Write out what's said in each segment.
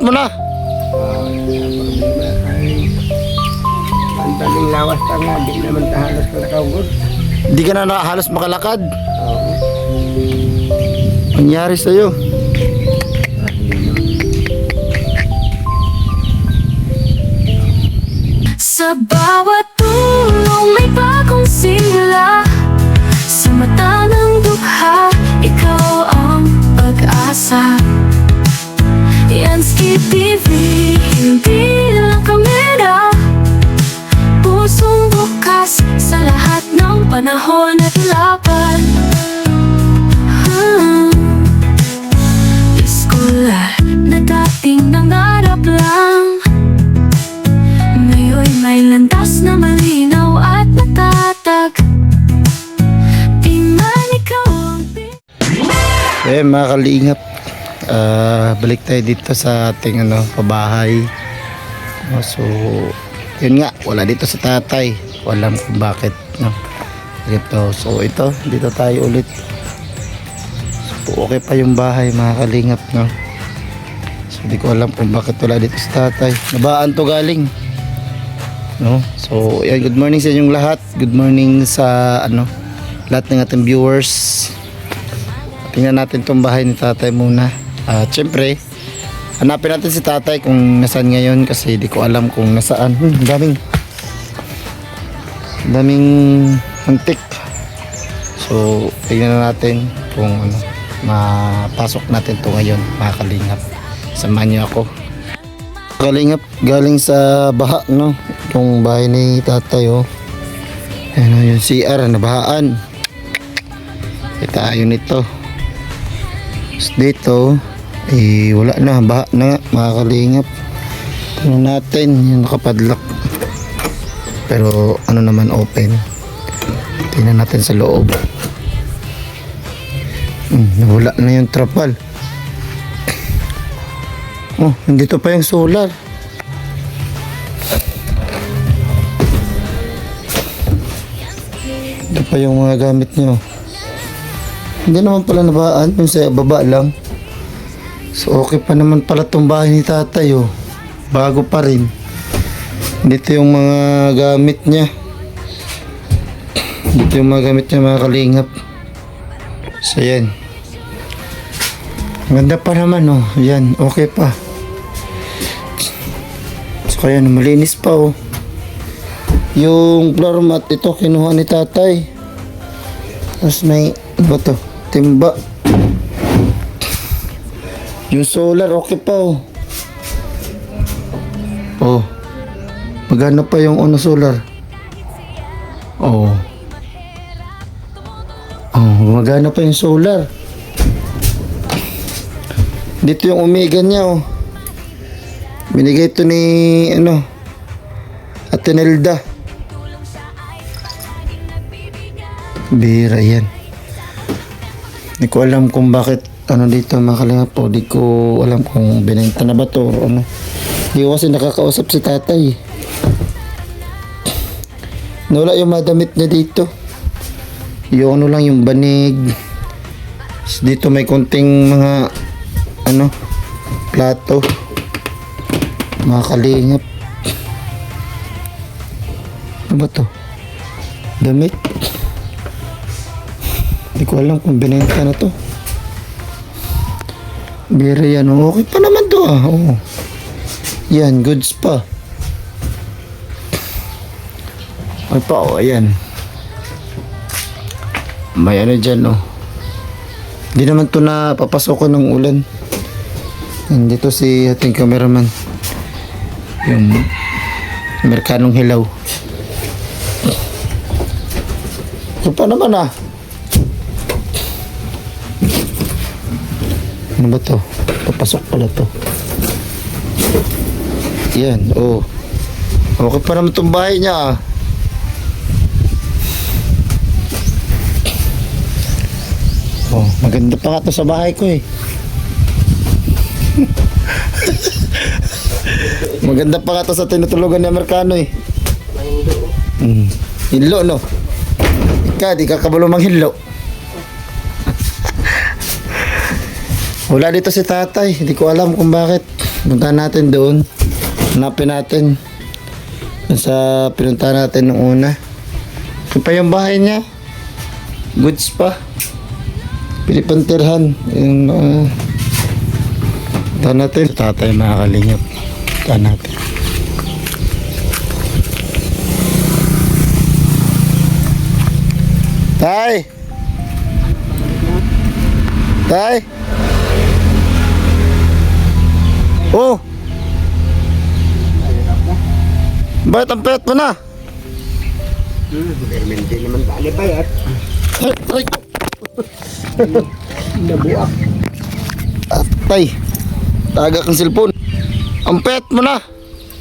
mo na. Problema ay ang daling lawas pa nga, di naman halos ka nakawagod. Di ka na halos makalakad. Oo. Nangyari sa'yo. Sa bawat tulong may bagong sigla. Sa mata ng dukha, ikaw ang pag-asa. Yan Skip TV, hindi lang kamera. Pusong bukas sa lahat ng panahon at laban. Iskola na dating nangarap lang, ngayon may landas na malinaw at matatag. Di man ikaw ang Mga kalingap, balik tayo dito sa ating pabahay. So yun nga, wala dito sa tatay. Walam kung bakit, no? Dito. So ito, dito tayo ulit. So okay pa yung bahay, mga kalingap, no? So di ko alam kung bakit wala dito sa tatay. Nabaan to galing, no? So yan, good morning sa inyong lahat. Good morning sa lahat ng ating viewers. Tingnan natin tong bahay ni tatay muna. Siyempre, hanapin natin si tatay kung nasaan ngayon kasi di ko alam kung nasaan. Daming antik. So tingnan na natin kung mapasok natin to ngayon, mga kalingap. Samahan niyo ako. Kalingap, galing sa baha, no? Itong bahay ni tatay, oh. Yung CR, nabahaan. Kita yun ito. Dito, wala na, baha na nga, mga kalingap. Tingnan natin, yung nakapadlock. Pero naman open. Tingnan natin sa loob. Nawala na yung trapal. Oh, nandito pa yung solar. Ito pa yung mga gamit nyo. Hindi naman pala nabaan, yung sa baba lang. So okay pa naman pala itong bahay ni tatay, oh. Bago pa rin. Dito yung mga gamit niya. Dito yung mga gamit niya, mga kalingap. So yan. Ganda pa naman, oh. Yan, okay pa. So kaya malinis pa, oh. Yung floor mat, ito kinuha ni tatay. Tapos may, ba to? Timba. Yung solar, okay pa, oh. Oh. Magana pa yung solar. Oh. Oh, magana pa yung solar. Dito yung Omega niya, oh. Binigay ito ni Ate Nelda. Bira yan. Di ko alam kung bakit dito, mga kalingap po. Di ko alam kung binenta na ba to o ano. Di ko kasi nakakausap si tatay. Nawala yung madamit niya dito. Yung lang yung banig. Dito may konting mga plato, mga kalingap. Ano ba to? Damit. Hindi ko alam kung binenta na to. Bira yan. Okay pa naman to, ah. Oh. Yan, goods pa. Ay pa, oh, ayan. May dyan, oh. Hindi naman to na papasokan ng ulan. Nandito si ating cameraman. Yung Amerikanong hilaw. Ito pa naman, ah. Ano ba to? Papasok pala to. Yan, oh. Okay pa naman itong bahay niya, ah. Oh, maganda pa nga to sa bahay ko, eh. Maganda pa nga to sa tinutulugan ni Amerikano, eh. Hinlo, no? Ika, di ka kabalo mang hinlo. Wala dito si tatay. Hindi ko alam kung bakit. Punta natin doon. Hanapin natin. Sa pinunta natin nung una. Ito pa yung bahay niya. Goods pa. Pilipantirhan. Yung punta natin. Tatay mga kalingap. Punta natin. Tay! Tay! Oh! Bakit ang pet mo na? Permente naman bali bayat. Ay! Nabuak. Tay! Taga kang cellphone. Ang pet mo na!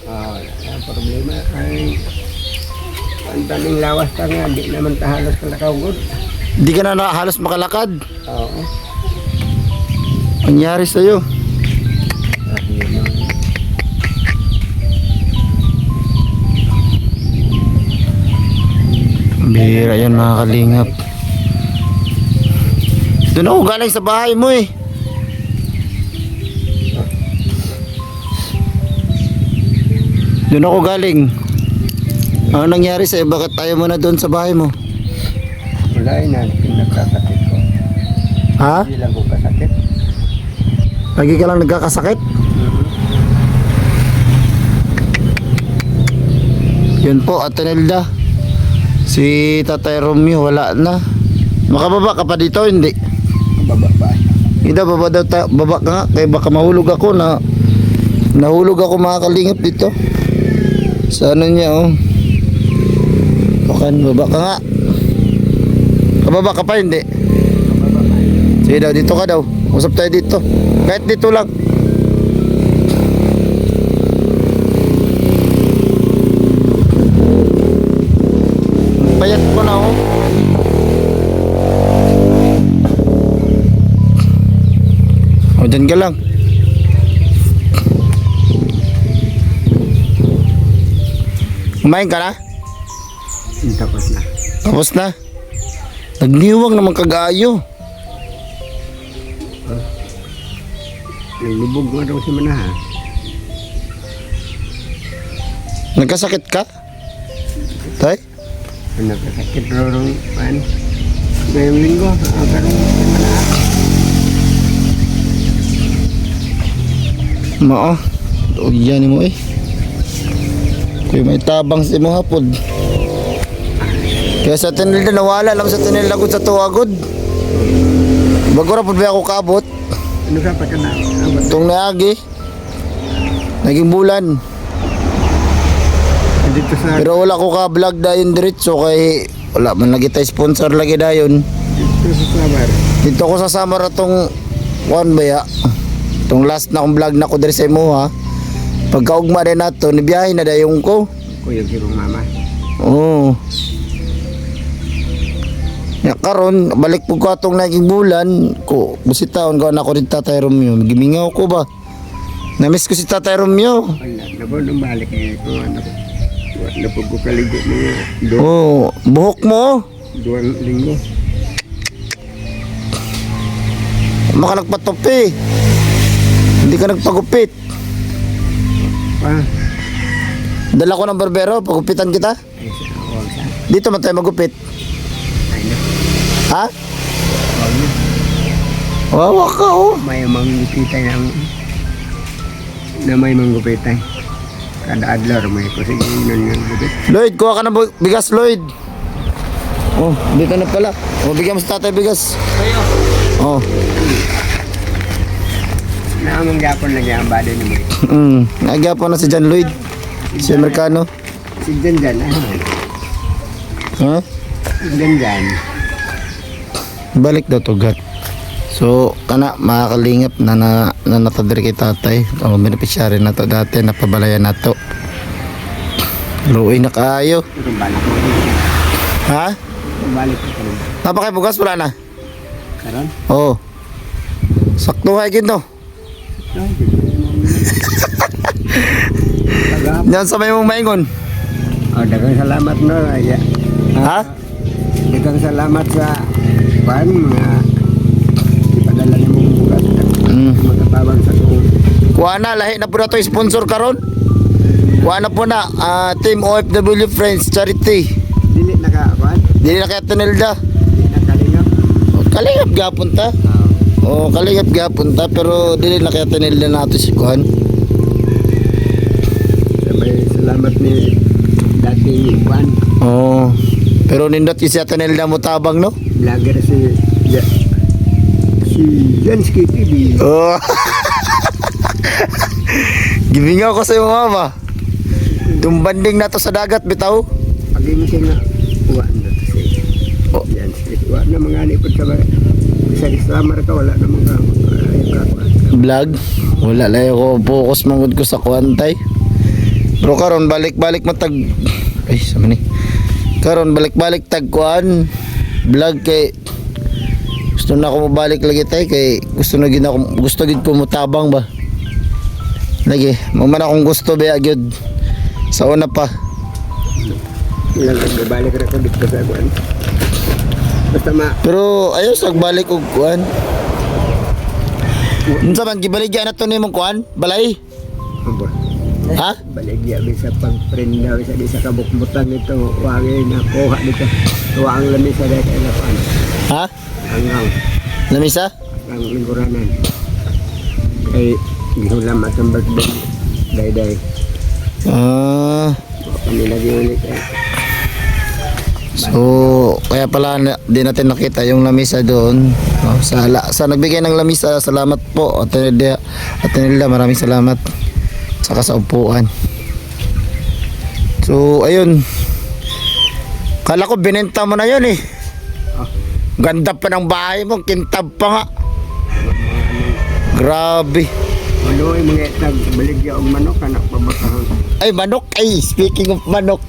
Ang problema ay ang daming lawas pa nga, di naman tahalos kalakawgod. Di ka na halos makalakad. Oo. Ang nangyari sa'yo? Bihira yan mga kalingap. Doon ako galing sa bahay mo eh. Doon ako galing. Ano nangyari sa'yo? Bakit tayo mo na doon sa bahay mo? Wala na, pinagkasakit ko. Ha? Hindi lang ko kasakit. Lagi ka lang nagkakasakit? Yun po, Ate Nelda. Si Tatay Romeo wala na. Makababa ka pa dito, hindi? Baba pa. Hindi daw, baba daw tayo. Baba ka nga, kaya baka mahulog ako na. Nahulog ako mga kalingap dito. Sa ano niya, oh. Bukan, baba ka nga. Kababa ka pa, hindi? Baba pa. Sige daw, dito ka daw. Usap tayo dito. Kahit dito lang. Payat ko na, oh. O, dyan ka lang. Kumain ka na? Tapos na. Tapos na. Nagniwang naman kagayo. Naglubog nga daw si Manaha. Nagkasakit ka? Tay? Nagkasakit raw rin, man. Ngayong linggo, karoon si Manaha. Mao. O yan mo eh. Kuya may tabang si mo hapod. Kaya sa tinilda nawala lang sa tinilda gud sa tuwagod. Bago ra pud ba ako kaabot. Ano ka pa ka na? Abot. Tong naagi. Naging bulan. Dito sa... Pero wala ko ka vlog dayon diretso kay wala man lagi tay sponsor lagi dayon. Dito sa Sabar. Dito ko sa Samar atong kuan baya. Tong last na akong vlog na ko diri sa imo ha. Pagkaugma din nato nibiyahe na dayon ko. Kuya Girong Mama. Oo. Ya karon balik po ko atong naging bulan ko busitaon ko na ko din Tatay Romeo. Gimingaw ko ba? Namiss ko si Tatay Romeo. Wala, nabon balik niya ito. Napagkukaligo niya. Oh, buhok mo. 2 linggo. Maka nagpatupi. Hindi ka nagpagupit. Pa. Dala ko ng barbero, pagupitan kita. Ay, huwag sa. Dito man tayo magupit. Ay na. Ha? Huwag na. Wawa ka oh. May manggupitay na may manggupitay. Kada adlaw may kusiginan ng gupit. Lloyd, kuha ka ng bigas, Lloyd. Oh, dito na pala. Oh, bigyan mo sa tatay bigas. Oh. Naamang gapon lagi ang bado ni mo. Nagyapo na si John Lloyd. Si Amerikano. Si Janjan. Ha? Si Janjan. Balik daw to God. So, kana makakalingap na natadiri kay tatay. Ang beneficiary na to dati, napabalayan na to. Luoy na kaayo. Ito balik mo. Ha? Balik ko karon. Napakay bugas wala na? Karon? Oo. Sakto hay gito. Diyan sa may mong maingon. Oh, dagang salamat no. Ay, Ha? dagang salamat sa pan mga ipadala ni mong bukas. Mm. Magkatawag sa kong Kuha na, lahi na po na to sponsor karon. Kuha na po na, Team OFW Friends Charity. Dili nakakuan. Dili na kaya Tonelda. Dili nakalingap. Kalingap gapon ta. Oh, kalingap gapon ta pero dili na kaya Tonelda nato si kuan. Sabay salamat ni dating kuan. Oh. Pero nindot si Tonelda mo tabang no? Vlogger si Jansky TV. Oh. Gibingaw ko sa iyo mama. Tumbanding na to sa dagat bitaw. Pagi mo siya nga uwan na to siya. Oh. Jansky. Uwan na mga nipod sa isa islamar ka wala na mga Vlog. Wala lang ako focus mangud ko sa kuantay. Pero karon balik-balik matag ay sama ni. Karon balik-balik tag kuan vlog kay gusto na ako mabalik lagi tay kay gusto gid ko mutabang ba. Lagi, man akong gusto ba gyud. Sa una pa. ilang nagbabalik na ko dito sa kuan. Basta Pero ayos nagbalik og kuan. Unsa man gibaligya na to nimong kuan? Balay? Abo. Ha? Baligya bisa pag-print daw isa di sa kabukbutan nito wagi na kuha dito. Tuwa ang lamisa dahil kay lapan. Ha? Hanggang Lamisa? ang lingkuranan. Kay gihulam atong birthday. Day-day. Kanila giulit eh. So, kaya pala di natin nakita yung lamisa doon. Oh, sa nagbigay ng lamisa, salamat po. Atenilda, maraming salamat. Saka sa upuan. So, ayun. Kala ko binenta mo na yun eh. Ganda pa ng bahay mo, kintab pa nga. Grabe. Ano yung mga itag baligya og manok anak pabakahan. Ay, manok. Ay, speaking of manok.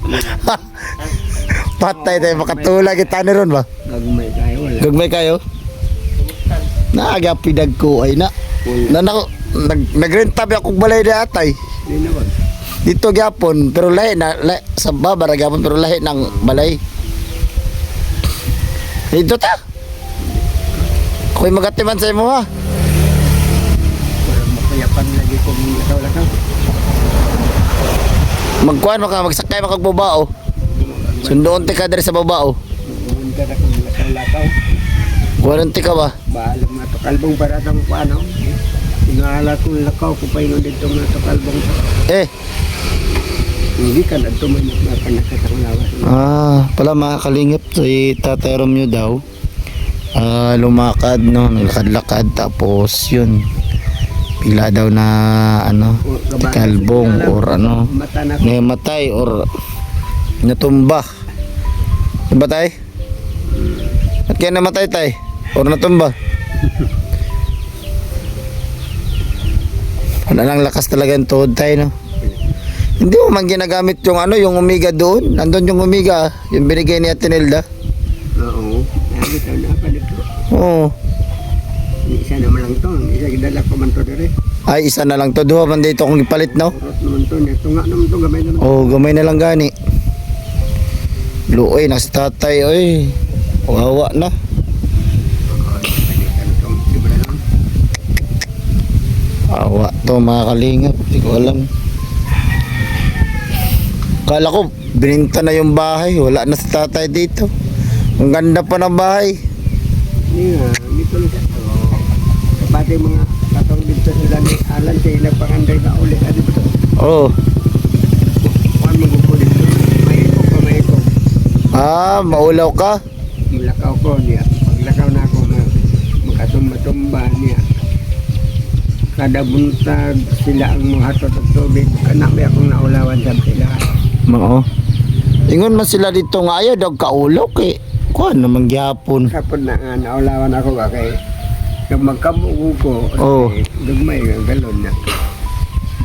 Patay tayo, makatula kita na ron ba? Gagmay tayo wala. Gagmay kayo? Naagapidag ko ay na. Nagrentabi akong balay na atay. Di na ba? Dito gyapon, pero lahi na, sa babara gyapon, pero lahi ng balay. Dito ta. Ako'y magatiman sa imo ha. Para makayapan lagi kung lakaw-lakaw. Magkuhan ka, magsakay makagbabao. Sundoon ti ka diri sa babao. Pumunta na kung lakaw-lakaw. Kuhanon ti ka ba? Baalam nga to kalbong para itong paano. Inaalat kong lakaw ko pa yun dito nga to kalbong. Hindi ka na tumanik na panakatang lawas. Pala mga kalingap, si Tatay Romeo daw. Lumakad no, naglakad-lakad tapos yun. Pila daw na ano, kalbong or ano, Mata na namatay or natumba. Diba tay? At kaya namatay tay? Or natumba? Wala lang lakas talaga yung tuhod tay no? Hindi mo man ginagamit yung ano, yung Omega doon. Nandun yung Omega, yung binigay ni Atenilda. Oo. Nakita na pa dito. Oo. Isa naman lang to. Isa gidala ko man to dire. Ay, isa na lang to. Duha man dito kung ipalit no? Urot naman to. Tunga naman to. Gamay naman. Oo, gamay na lang gani. Luoy, nasa tatay, oy. Wawa na. Balikan to. Di ba lang? Awa to mga kalingap. Hindi ko alam. Kala ko, bininta na yung bahay. Wala na sa tatay dito. Ang ganda pa ng bahay. Hindi nga. Dito lang siya. Pati mga katong dito sila ni Alan siya nagpanganday na ulit. Adi ba to? Oo. Kuhan magupo dito. Mahikog pa mahikog. Maulaw ka? Mulakaw ko niya. Paglakaw na ako na makatumba-tumba niya. Kada buntag sila ang muhatot at tubig. Kanak may akong naulawan sa sila. Oo. Ingon man sila dito nga ayaw daw kaulaw kay kuan naman gyapon. Kapag na nga naulawan ako ba kay nag magkabugo ko. Oo. Dugmay ang galon na.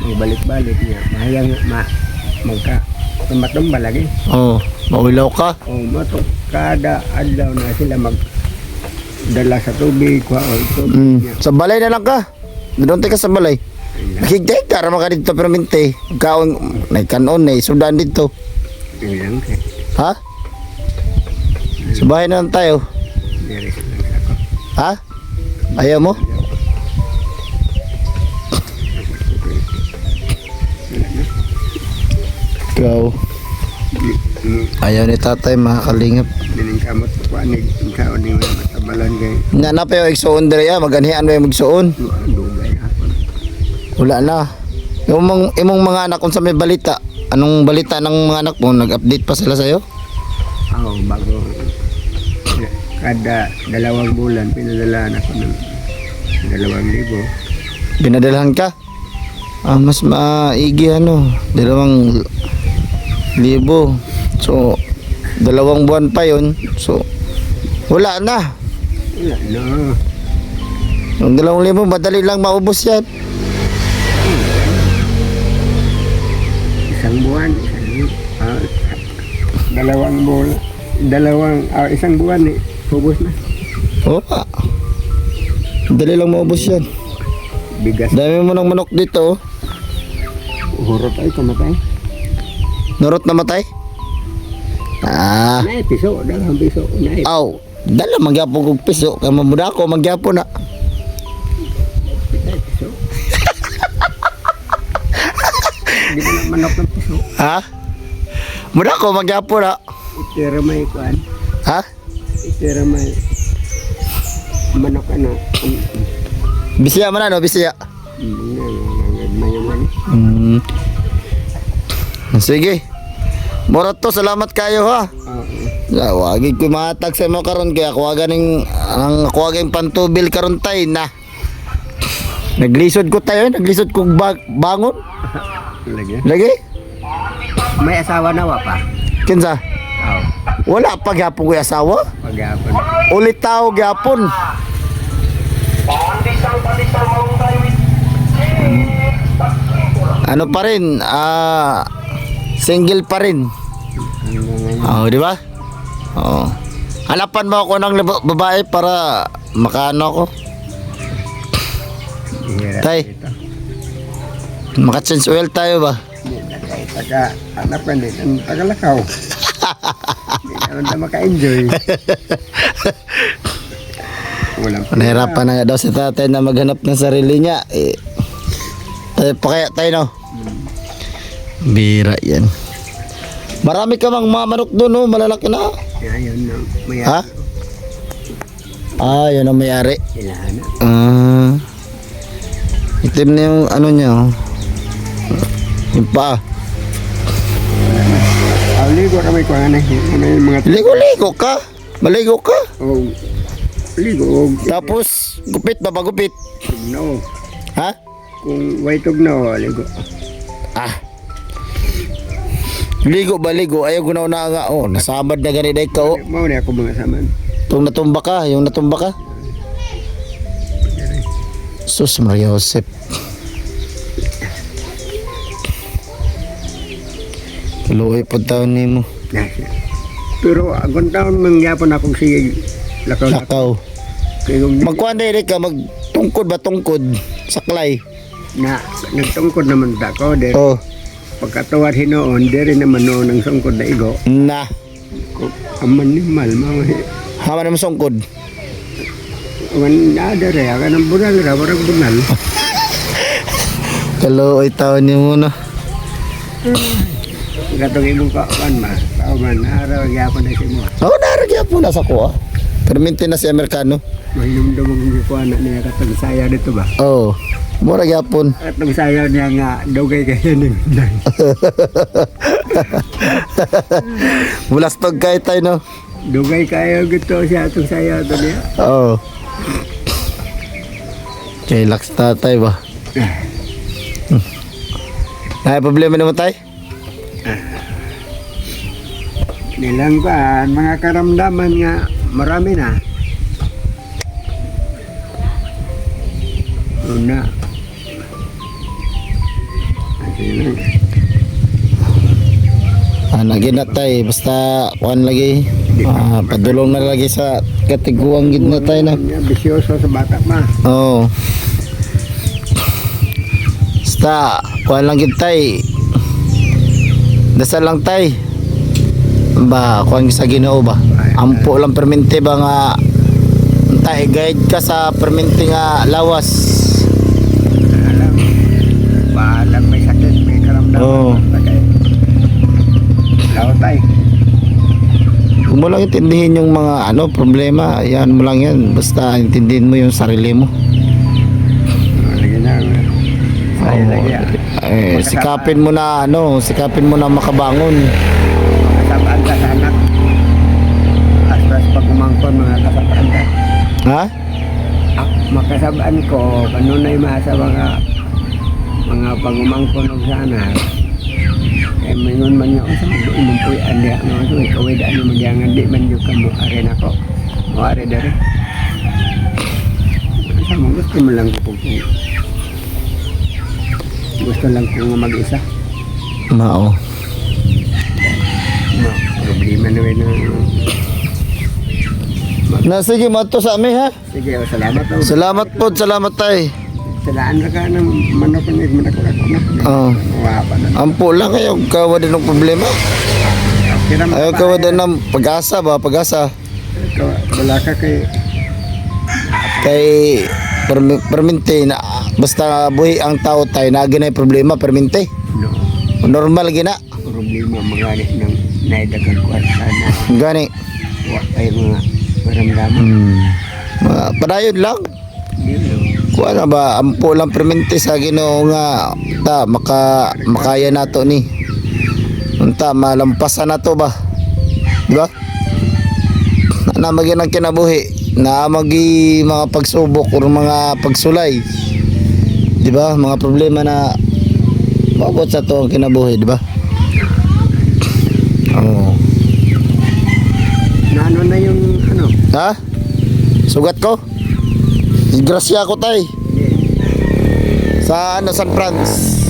Magbalik-balik niya. Mahayang magka tumatumba lagi. Oo. Maulaw ka? O matok kada adlaw na sila mag dala sa tubig kuha o tubig niya. Sa balay na lang ka. Doon ka sa balay. Nakikita ka raman ka dito pero minte. Kaon, naikanon na sudan dito. Ilang kay. Ha? Sa bahay na lang tayo. Diri sa lang ako. Ha? Ayaw mo? Ikaw. Ayaw ni tatay mga kalingap. Dining kamot ko anig ikaw ni matabalan kay Nga na pa yung igsuon diri maganhian ba yung magsuon? dugay ako. Wala na. Imong mga anak kung sa may balita. Anong balita ng mga anak mo? Nag-update pa sila sa'yo? Bago kada 2 bulan pinadalaan ako ng 2,000. Pinadalhan ka? Mas maigi 2,000. So 2 buwan pa yun. So wala na. Wala no. Yung 2,000 madali lang maubos yan. Isang buwan, isang buwan ubos na. Oo pa. Madali lang maubos yan. Bigas, Dami mo ng manok dito. hurot ay kamatay. Nurot na matay? Piso, 2 piso. Aw. Dala magyapon kong piso. Kaya mamuda ako magyapon na. Piso. Hindi mo na manok ng piso. Ha? Muda ako magyapon na. Itira may kuan. Ha? Itira may manok Bisaya man ano? Bisaya. Mayaman. Sige. Morot to, salamat kayo ha. Wagig ko matag sa mo karon kaya ang kuwagan pantubil karon tay na. Naglisod ko bangon. Lagi? May asawa na wa pa. Kinsa? Wala pa gyapon ko asawa. Paghapon. Ulit tao gyapon. Ano pa rin? Single pa rin. Di ba? Oo. Hanapan mo ako ng babae para makaano ako. Tay. Maka-change oil tayo ba? Hanapan din ang tagalakaw. Hindi naman na maka-enjoy. Nahirapan na nga daw si tatay na maghanap ng sarili niya. Tayo pa kaya tayo no? Bira yan. Marami ka mang mga manok doon, no? Malalaki na. Yun ang mayari. Yun ang mayari. Sila na. Itim na yung ano niya. Yung paa. Ligo kami ko ano yung mga Ligo-ligo ka. Maligo ka. Ligo. Tapos, gupit ba gupit? No. Ha? Kung way tugnaw, ligo. Ligo ba ligo? Ayaw ko na nga. Nasamad na ganit ay ka. Mau na ako mga saman. Itong natumba ka. Yung natumba ka. Sus Maria Josep. Luoy po taon ni mo. Pero agong taon mangyapon akong si lakaw. Kaya kung Magkuhan na ka. Magtungkod ba tungkod? Saklay. nagtungkod naman ako. Oh. Pagkatawad hinoon, di rin naman noon ang sungkod na igo. Na. Aman ni Malma. Hama naman sungkod. Aman ada rin. Aga ng bunal. Warang bunal. Kaluoy taon ni mo na. Gatong imong kawan ma. Kawan, araw gyapon na si mo. Naragya po na sa kuha. Perminti na si Amerikano. Mahinom daw mong gikuan na niya katong sayaw dito ba? Oo. Mura gyapon. Katong sayaw niya nga dugay kaya ni. Bulastog kay tayo no. Dugay kayo gito siya atong sayaw to niya. Oo. Kay lax tatay ba? Ay problema naman tayo? Nilang kuan mga karamdaman nga marami na. Una. Naginatay basta kuan lagi. Padulong na lagi sa katiguang gid na tayo na. Bisyoso sa bata ma. Oo. Basta kuan lang gid tay. Dasal lang tay. Ba kuan sa Ginoo ba? Ampo lang permente ba nga tay guide ka sa permente nga lawas. Balang may sakit, may karamdaman. Oo. Lautay. Huwag mo lang intindihin yung mga problema. Yan mo lang yan. Basta intindihin mo yung sarili mo. Lagi na. Saya lagi ya. Sikapin mo na makabangon. Kasabaan ka sa anak. Aspas pag umangkon mga kasabaan ka. Ha? Makasabaan ko, kanunay masa mga pagumangkon og sa anak. Mingon man niya, sa mga umumpuyan niya, ikaw daan yung magyangan, di man yung kamo, arin ako. O arin dari. Sa mo, gusto mo lang ko gusto lang kong mag-isa. Mao. Problema na rin Na sige, mato sa amin ha. sige, salamat. Salamat po, salamat tay. Salaan na ka ng manok na manako-ako na. Oh. Wapa na. Ampo lang kayo, kawa din ng problema. Ayaw kawa din ng pag-asa ba, pag-asa. Wala ka kay Kay permente na basta buhi ang tao tayo na ginay problema permente. no, Normal gina. problema mga ng naidagang kwarta na Gani. ay mga maramdaman. Padayon lang. Yun no. Kuha na ba, ampo lang permente sa Ginoo nga makaya nato ni. Unta malampasan nato ba? Di ba? Na maging ang kinabuhi, na magi mga pagsubok o mga pagsulay. Di ba? Mga problema na mabot sa to ang kinabuhi, di ba? Oo. Na ano na yung ano? Ha? Sugat ko? Grasya ko tay. Sa San Franz.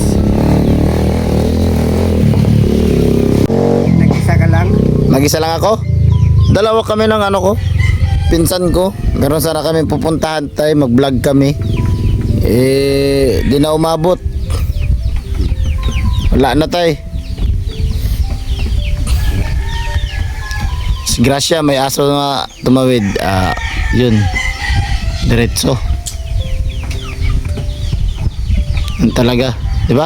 Nag-isa ka lang? Mag-isa lang ako. Dalawa kami ng ko. Pinsan ko. Meron sana kami pupuntahan tay, mag-vlog kami. Di na umabot. Wala na tay. Si Gracia may aso nga tumawid. Yun. Diretso. Yan talaga, 'di ba?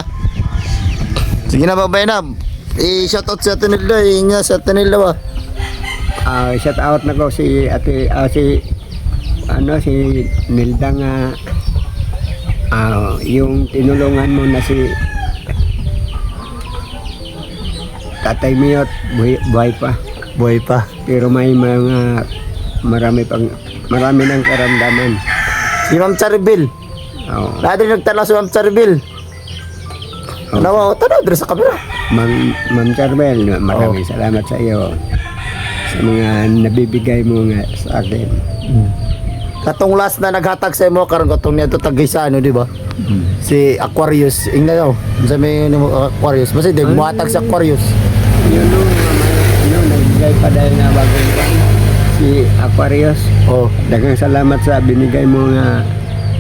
Sige na, babay na. I-shoutout sa Tanila, inga sa Tanila ba? Shout out na ko si ate si Nilda nga yung tinulungan mo na si Tatay Miyot buhay pa. Buhay pa. Pero may mga marami ng karamdaman. Si Ma'am Charibil. Oo. Lahat rin nagtala si Ma'am Charibil. Oo. Nawa, tanaw, dito sa kamera. Ma'am Carmel, maraming salamat sa iyo sa mga nabibigay mo nga sa akin. Katong last na naghatag sa imo karon katong niya to tagisa di ba? Si Aquarius, ingna daw. Sa may Aquarius, basta di muhatag sa Aquarius. Yun nagbigay pa dahil nga bagong si Aquarius. Oh, Daghang salamat sa binigay mo nga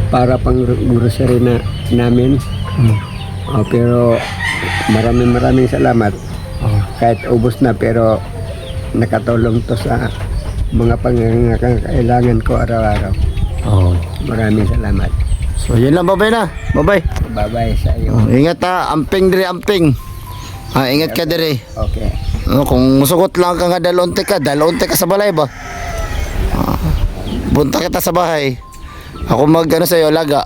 para pang grocery na namin. Pero maraming salamat. Kahit ubos na pero nakatulong to sa mga pangangailangan ko araw-araw. oh. Maraming salamat. So yun lang, babay na. Babay. Bye-bye sa iyo. Ingat ha, amping dire amping. Ingat ka dire. Okay. Kung musugot lang ka nga dalonte ka sa balay ba? Punta kita sa bahay. Ako sa iyo laga.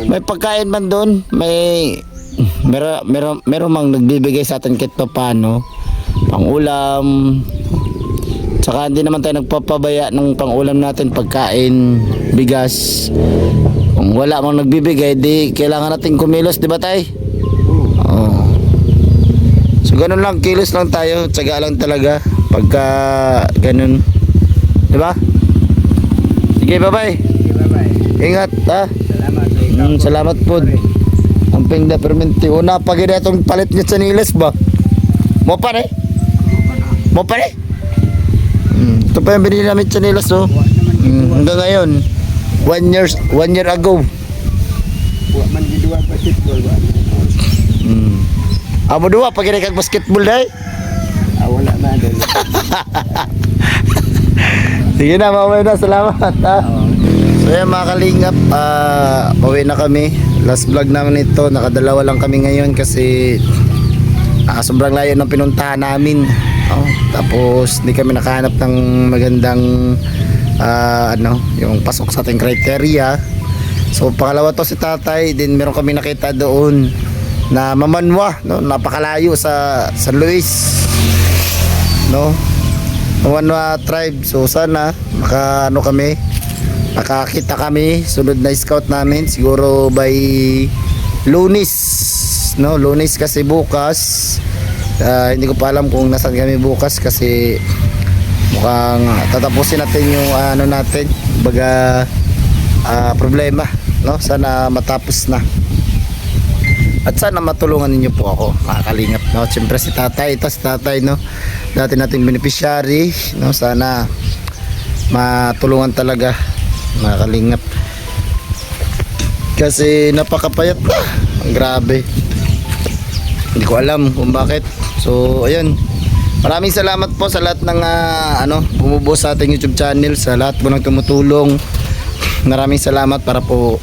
May pagkain man doon, meron mang nagbibigay sa atin kahit paano, pang-ulam. Tsaka hindi naman tayo nagpapabaya ng pang-ulam natin, pagkain, bigas. Kung wala mang nagbibigay, di kailangan natin kumilos, di ba tay? Oo. So ganun lang, kilos lang tayo, tsaga lang talaga pagka ganun. Di ba? Sige, bye-bye. Okay, bye-bye. Ingat ha. Salamat. Salamat po. Ang pingda permente. Una pa gina itong palit niya sa niles ba? Mo pa rin? Mo pa rin? Ito pa yung binili namin sa niles oh. Hanggang ngayon. 1 year ago. Wa man gidua basketball ba? Amo dua pag kag basketball dai. Wala na din. Sige na, mamaya na. Salamat ha. So yan mga kalingap, pauwi na kami. Last vlog namin ito, nakadalawa lang kami ngayon kasi Sobrang layo ng pinuntahan namin. Oh, tapos hindi kami nakahanap ng magandang yung pasok sa ating criteria. So pangalawa to si tatay, din meron kami nakita doon na Mamanwa, no, napakalayo sa San Luis, no, Mamanwa tribe. So sana makakita kami sunod na scout namin siguro by Lunes, no, Lunes kasi bukas. Hindi ko pa alam kung nasaan kami bukas kasi mukhang tatapusin natin yung problema, no, sana matapos na. At sana matulungan ninyo po ako, mga kalingap, no. Siyempre si tatay, no, dati nating beneficiary, no, sana matulungan talaga, mga kalingap, kasi napakapayat na, ang grabe, hindi ko alam kung bakit. So ayun, maraming salamat po sa lahat ng bumubuo sa ating YouTube channel, sa lahat po ng tumutulong. Maraming salamat para po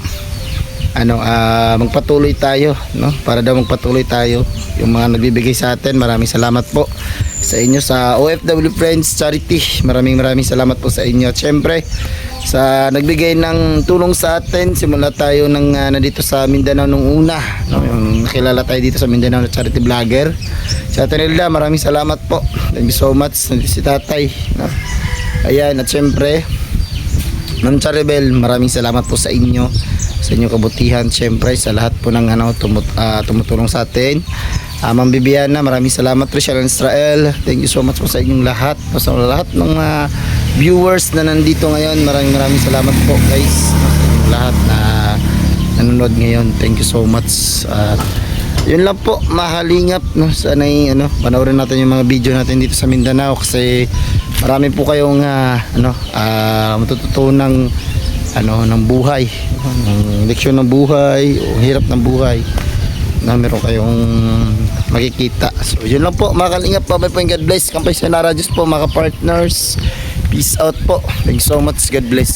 magpatuloy tayo, no? Para daw magpatuloy tayo yung mga nagbibigay sa atin. Maraming salamat po sa inyo sa OFW Friends Charity. Maraming salamat po sa inyo. At syempre sa nagbigay ng tulong sa atin simula tayo nandito sa Mindanao nung una, no? Yung nakilala tayo dito sa Mindanao na charity vlogger. Sa atin nila, maraming salamat po. Thank you so much. Nandito si tatay, no? Ayan, at syempre Ma'am Charibel, maraming salamat po sa inyo, sa inyong kabutihan, syempre sa lahat po ng tumutulong sa atin. Ma'am Bibiana, maraming salamat. Rachel and Israel, thank you so much po sa inyong lahat, sa lahat ng viewers na nandito ngayon. Maraming salamat po guys, sa inyong lahat na nanonood ngayon. Thank you so much. Yun lang po, mahalingap, no? Sana'y panoorin natin yung mga video natin dito sa Mindanao kasi marami po kayong matututunan ng buhay, ng leksyon ng buhay, o hirap ng buhay na meron kayong makikita. So yun lang po, mga kalingap, bye po and God bless. Kampay sa Nara Diyos po, mga partners, peace out po. Thank you so much, God bless.